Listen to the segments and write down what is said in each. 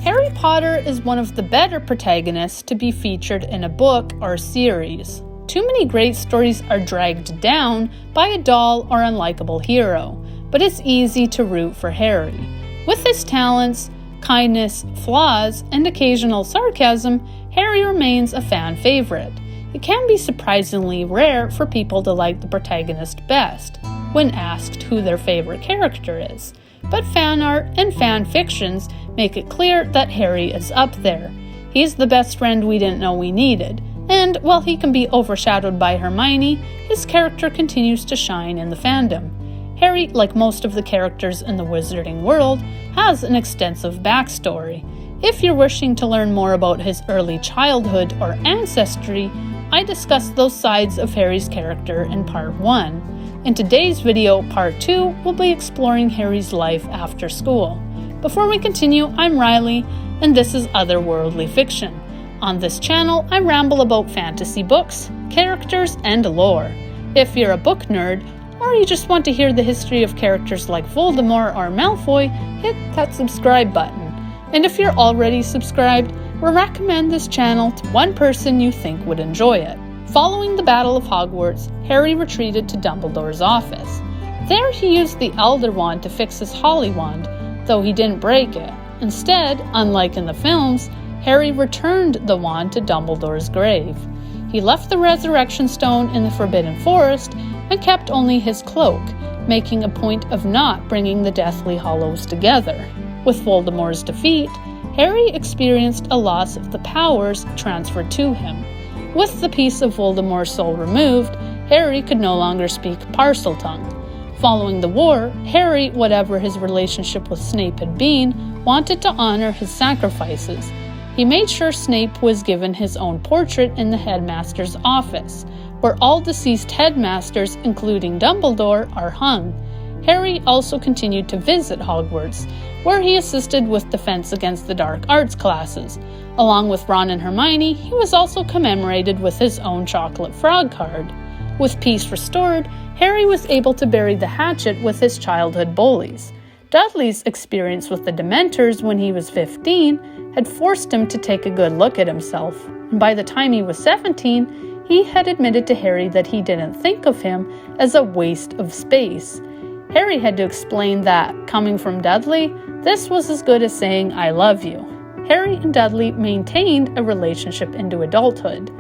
Harry Potter is one of the better protagonists to be featured in a book or series. Too many great stories are dragged down by a dull or unlikable hero, but it's easy to root for Harry. With his talents, kindness, flaws, and occasional sarcasm, Harry remains a fan favorite. It can be surprisingly rare for people to like the protagonist best when asked who their favorite character is, but fan art and fan fictions make it clear that Harry is up there. He's the best friend we didn't know we needed, and while he can be overshadowed by Hermione, his character continues to shine in the fandom. Harry, like most of the characters in the wizarding world, has an extensive backstory. If you're wishing to learn more about his early childhood or ancestry, I discussed those sides of Harry's character in Part 1. In today's video, Part 2, we'll be exploring Harry's life after school. Before we continue, I'm Riley, and this is Otherworldly Fiction. On this channel, I ramble about fantasy books, characters, and lore. If you're a book nerd, or you just want to hear the history of characters like Voldemort or Malfoy, hit that subscribe button. And if you're already subscribed, we recommend this channel to one person you think would enjoy it. Following the Battle of Hogwarts, Harry retreated to Dumbledore's office. There he used the Elder Wand to fix his Holly Wand, though he didn't break it. Instead, unlike in the films, Harry returned the wand to Dumbledore's grave. He left the Resurrection Stone in the Forbidden Forest and kept only his cloak, making a point of not bringing the Deathly Hallows together. With Voldemort's defeat, Harry experienced a loss of the powers transferred to him. With the piece of Voldemort's soul removed, Harry could no longer speak Parseltongue. Following the war, Harry, whatever his relationship with Snape had been, wanted to honor his sacrifices. He made sure Snape was given his own portrait in the headmaster's office, where all deceased headmasters, including Dumbledore, are hung. Harry also continued to visit Hogwarts, where he assisted with Defense Against the Dark Arts classes. Along with Ron and Hermione, he was also commemorated with his own chocolate frog card. With peace restored, Harry was able to bury the hatchet with his childhood bullies. Dudley's experience with the Dementors when he was 15 had forced him to take a good look at himself, and by the time he was 17, he had admitted to Harry that he didn't think of him as a waste of space. Harry had to explain that, coming from Dudley, this was as good as saying, "I love you." Harry and Dudley maintained a relationship into adulthood.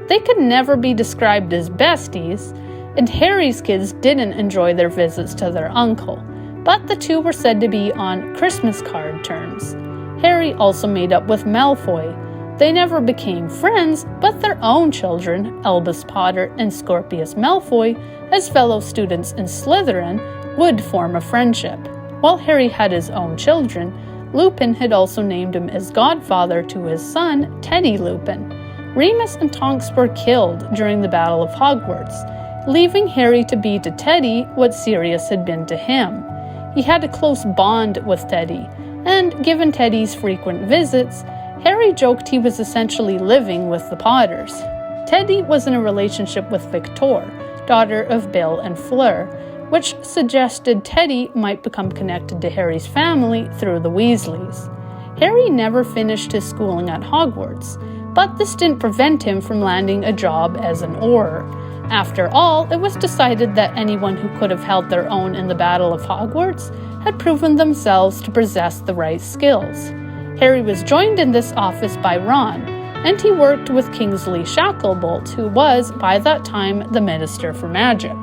They could never be described as besties, and Harry's kids didn't enjoy their visits to their uncle, but the two were said to be on Christmas card terms. Harry also made up with Malfoy. They never became friends, but their own children, Albus Potter and Scorpius Malfoy, as fellow students in Slytherin, would form a friendship. While Harry had his own children, Lupin had also named him as godfather to his son, Teddy Lupin. Remus and Tonks were killed during the Battle of Hogwarts, leaving Harry to be to Teddy what Sirius had been to him. He had a close bond with Teddy, and given Teddy's frequent visits, Harry joked he was essentially living with the Potters. Teddy was in a relationship with Victoire, daughter of Bill and Fleur, which suggested Teddy might become connected to Harry's family through the Weasleys. Harry never finished his schooling at Hogwarts, but this didn't prevent him from landing a job as an Auror. After all, it was decided that anyone who could have held their own in the Battle of Hogwarts had proven themselves to possess the right skills. Harry was joined in this office by Ron, and he worked with Kingsley Shacklebolt, who was, by that time, the Minister for Magic.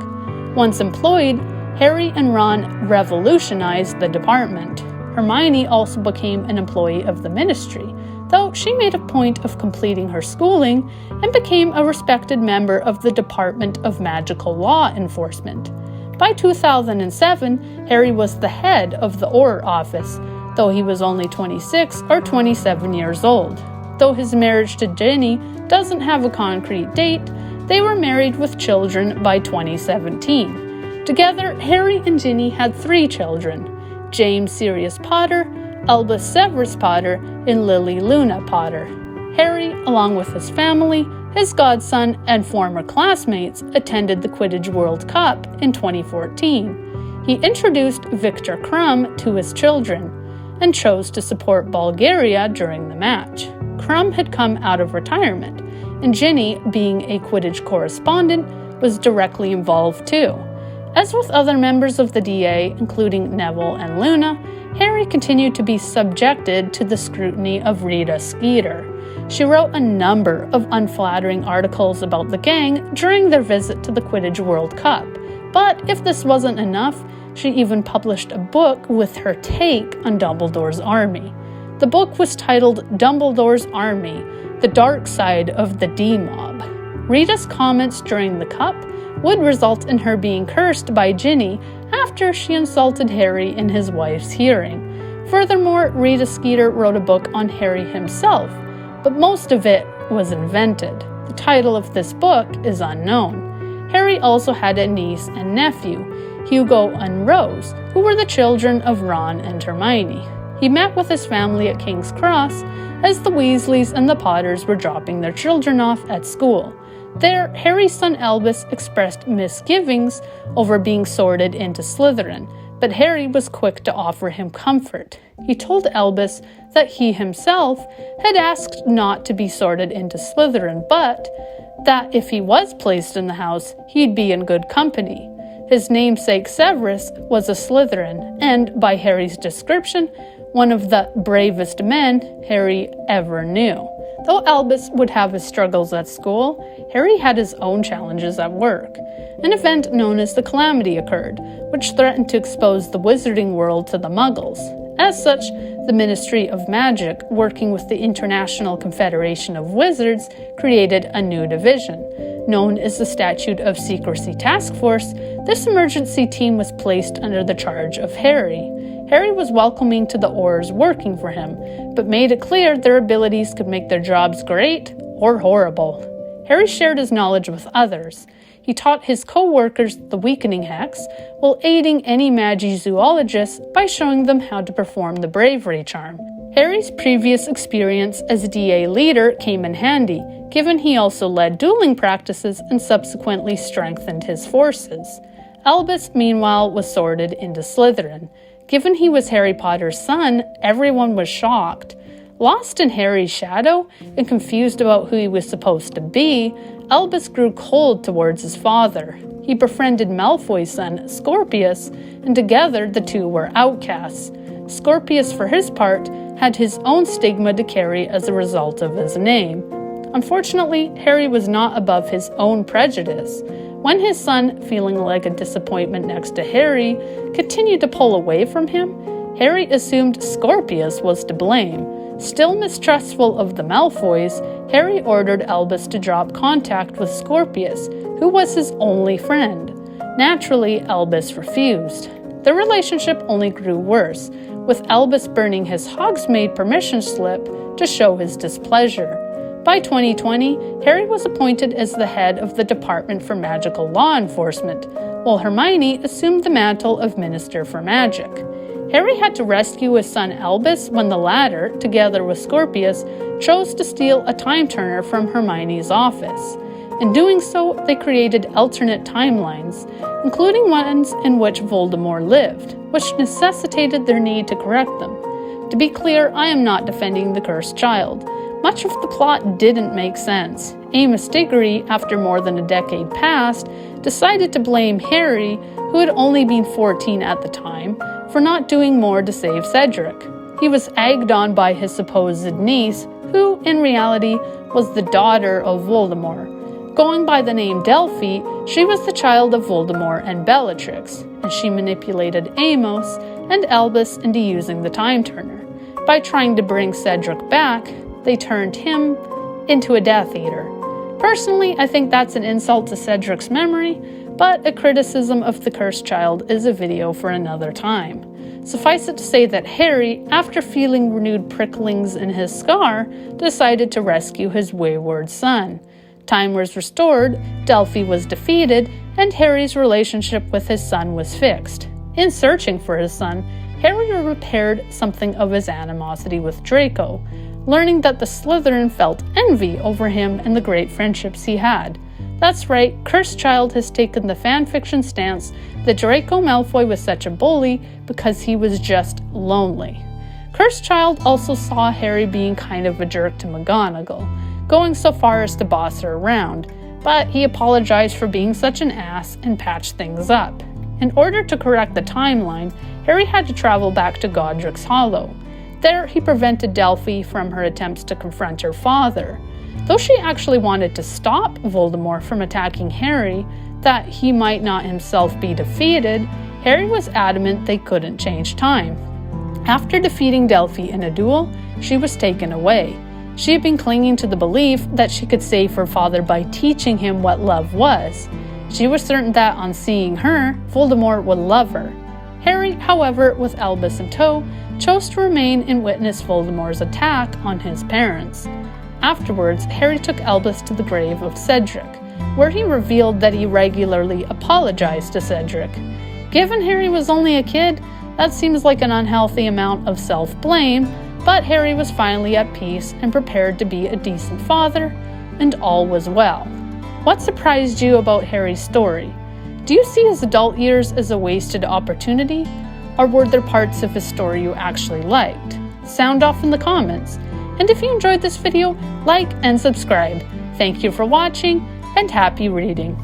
Once employed, Harry and Ron revolutionized the department. Hermione also became an employee of the Ministry, though she made a point of completing her schooling and became a respected member of the Department of Magical Law Enforcement. By 2007, Harry was the head of the Auror office, though he was only 26 or 27 years old. Though his marriage to Ginny doesn't have a concrete date, they were married with children by 2017. Together, Harry and Ginny had 3 children: James Sirius Potter, Albus Severus Potter, and Lily Luna Potter. Harry, along with his family, his godson, and former classmates, attended the Quidditch World Cup in 2014. He introduced Victor Crumb to his children. and chose to support Bulgaria during the match. Crumb had come out of retirement, and Ginny, being a Quidditch correspondent, was directly involved too. As with other members of the DA, including Neville and Luna, Harry continued to be subjected to the scrutiny of Rita Skeeter. She wrote a number of unflattering articles about the gang during their visit to the Quidditch World Cup, but if this wasn't enough, she even published a book with her take on Dumbledore's army. The book was titled Dumbledore's Army, The Dark Side of the D-Mob. Rita's comments during the Cup would result in her being cursed by Ginny after she insulted Harry in his wife's hearing. Furthermore, Rita Skeeter wrote a book on Harry himself, but most of it was invented. The title of this book is unknown. Harry also had a niece and nephew, Hugo and Rose, who were the children of Ron and Hermione. He met with his family at King's Cross as the Weasleys and the Potters were dropping their children off at school. There, Harry's son Albus expressed misgivings over being sorted into Slytherin, but Harry was quick to offer him comfort. He told Albus that he himself had asked not to be sorted into Slytherin, but that if he was placed in the house, he'd be in good company. His namesake Severus was a Slytherin, and by Harry's description, one of the bravest men Harry ever knew. Though Albus would have his struggles at school, Harry had his own challenges at work. An event known as the Calamity occurred, which threatened to expose the wizarding world to the Muggles. As such, the Ministry of Magic, working with the International Confederation of Wizards, created a new division. Known as the Statute of Secrecy Task Force, this emergency team was placed under the charge of Harry. Harry was welcoming to the Aurors working for him, but made it clear their abilities could make their jobs great or horrible. Harry shared his knowledge with others. He taught his co-workers the weakening hex, while aiding any Magizoologists by showing them how to perform the bravery charm. Harry's previous experience as DA leader came in handy, given he also led dueling practices and subsequently strengthened his forces. Albus, meanwhile, was sorted into Slytherin. Given he was Harry Potter's son, everyone was shocked. Lost in Harry's shadow and confused about who he was supposed to be, Albus grew cold towards his father. He befriended Malfoy's son, Scorpius, and together the two were outcasts. Scorpius, for his part, had his own stigma to carry as a result of his name. Unfortunately, Harry was not above his own prejudice. When his son, feeling like a disappointment next to Harry, continued to pull away from him, Harry assumed Scorpius was to blame. Still mistrustful of the Malfoys, Harry ordered Albus to drop contact with Scorpius, who was his only friend. Naturally, Albus refused. Their relationship only grew worse, with Albus burning his Hogsmeade permission slip to show his displeasure. By 2020, Harry was appointed as the head of the Department for Magical Law Enforcement, while Hermione assumed the mantle of Minister for Magic. Harry had to rescue his son Albus when the latter, together with Scorpius, chose to steal a time turner from Hermione's office. In doing so, they created alternate timelines, including ones in which Voldemort lived, which necessitated their need to correct them. To be clear, I am not defending the cursed child. Much of the plot didn't make sense. Amos Diggory, after more than a decade passed, decided to blame Harry, who had only been 14 at the time, for not doing more to save Cedric. He was egged on by his supposed niece, who, in reality, was the daughter of Voldemort. Going by the name Delphi, she was the child of Voldemort and Bellatrix, and she manipulated Amos and Albus into using the time turner. By trying to bring Cedric back, they turned him into a Death Eater. Personally, I think that's an insult to Cedric's memory, but a criticism of the cursed child is a video for another time. Suffice it to say that Harry, after feeling renewed pricklings in his scar, decided to rescue his wayward son. Time was restored, Delphi was defeated, and Harry's relationship with his son was fixed. In searching for his son, Harry repaired something of his animosity with Draco, learning that the Slytherin felt envy over him and the great friendships he had. That's right, Cursed Child has taken the fanfiction stance that Draco Malfoy was such a bully because he was just lonely. Cursed Child also saw Harry being kind of a jerk to McGonagall, going so far as to boss her around, but he apologized for being such an ass and patched things up. In order to correct the timeline, Harry had to travel back to Godric's Hollow. There, he prevented Delphi from her attempts to confront her father. Though she actually wanted to stop Voldemort from attacking Harry, that he might not himself be defeated, Harry was adamant they couldn't change time. After defeating Delphi in a duel, she was taken away. She had been clinging to the belief that she could save her father by teaching him what love was. She was certain that on seeing her, Voldemort would love her. Harry, however, with Albus in tow, chose to remain and witness Voldemort's attack on his parents. Afterwards, Harry took Albus to the grave of Cedric, where he revealed that he regularly apologized to Cedric. Given Harry was only a kid, that seems like an unhealthy amount of self-blame, but Harry was finally at peace and prepared to be a decent father, and all was well. What surprised you about Harry's story? Do you see his adult years as a wasted opportunity? Or were there parts of his story you actually liked? Sound off in the comments. And if you enjoyed this video, like and subscribe. Thank you for watching, and happy reading.